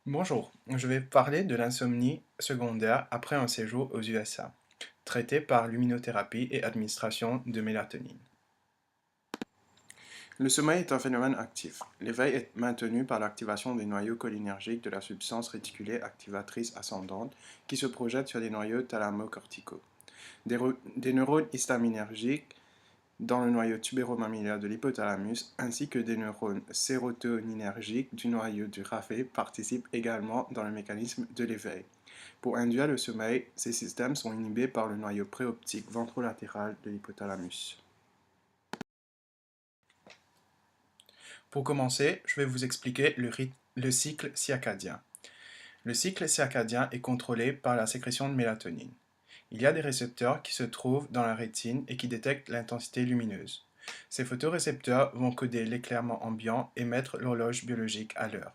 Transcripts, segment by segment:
Bonjour, je vais parler de l'insomnie secondaire après un séjour aux USA, traité par luminothérapie et administration de mélatonine. Le sommeil est un phénomène actif. L'éveil est maintenu par l'activation des noyaux cholinergiques de la substance réticulée activatrice ascendante qui se projette sur les noyaux thalamo-corticaux. Des neurones histaminergiques dans le noyau tubéromammillaire de l'hypothalamus ainsi que des neurones sérotoninergiques du noyau du raphe participent également dans le mécanisme de l'éveil. Pour induire le sommeil, ces systèmes sont inhibés par le noyau préoptique ventrolatéral de l'hypothalamus. Pour commencer, je vais vous expliquer le cycle circadien. Le cycle circadien est contrôlé par la sécrétion de mélatonine. Il y a des récepteurs qui se trouvent dans la rétine et qui détectent l'intensité lumineuse. Ces photorécepteurs vont coder l'éclairement ambiant et mettre l'horloge biologique à l'heure.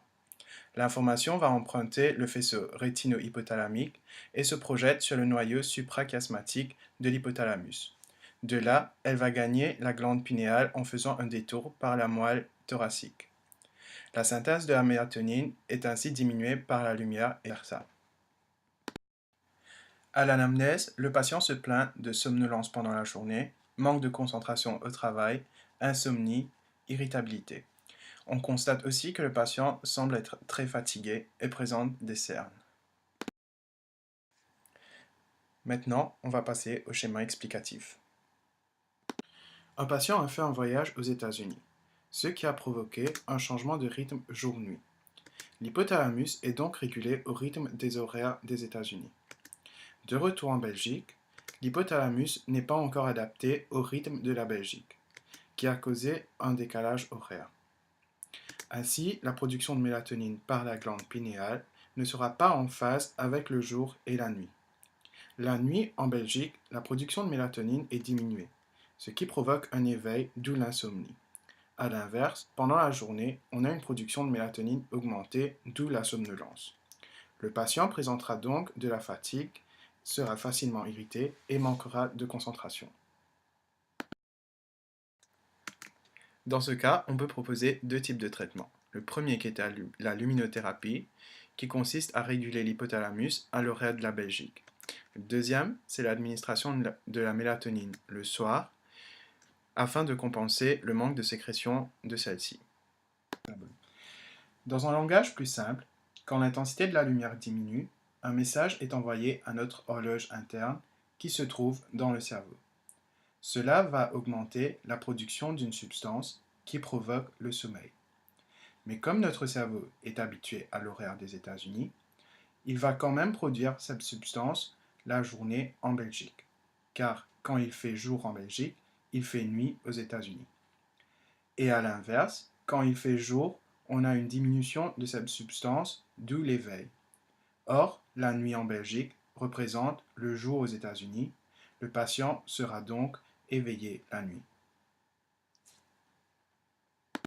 L'information va emprunter le faisceau rétino-hypothalamique et se projette sur le noyau suprachiasmatique de l'hypothalamus. De là, elle va gagner la glande pinéale en faisant un détour par la moelle thoracique. La synthèse de la mélatonine est ainsi diminuée par la lumière et vice-versa. À l'anamnèse, le patient se plaint de somnolence pendant la journée, manque de concentration au travail, insomnie, irritabilité. On constate aussi que le patient semble être très fatigué et présente des cernes. Maintenant, on va passer au schéma explicatif. Un patient a fait un voyage aux États-Unis, ce qui a provoqué un changement de rythme jour-nuit. L'hypothalamus est donc régulé au rythme des horaires des États-Unis. De retour en Belgique, l'hypothalamus n'est pas encore adapté au rythme de la Belgique, qui a causé un décalage horaire. Ainsi, la production de mélatonine par la glande pinéale ne sera pas en phase avec le jour et la nuit. La nuit, en Belgique, la production de mélatonine est diminuée, ce qui provoque un éveil, d'où l'insomnie. A l'inverse, pendant la journée, on a une production de mélatonine augmentée, d'où la somnolence. Le patient présentera donc de la fatigue, sera facilement irrité et manquera de concentration. Dans ce cas, on peut proposer deux types de traitements. Le premier qui est la luminothérapie, qui consiste à réguler l'hypothalamus à l'horaire de la Belgique. Le deuxième, c'est l'administration de la mélatonine le soir, afin de compenser le manque de sécrétion de celle-ci. Dans un langage plus simple, quand l'intensité de la lumière diminue, un message est envoyé à notre horloge interne qui se trouve dans le cerveau. Cela va augmenter la production d'une substance qui provoque le sommeil. Mais comme notre cerveau est habitué à l'horaire des États-Unis, il va quand même produire cette substance la journée en Belgique. Car quand il fait jour en Belgique, il fait nuit aux États-Unis. Et à l'inverse, quand il fait jour, on a une diminution de cette substance, d'où l'éveil. Or, la nuit en Belgique représente le jour aux États-Unis. Le patient sera donc éveillé la nuit.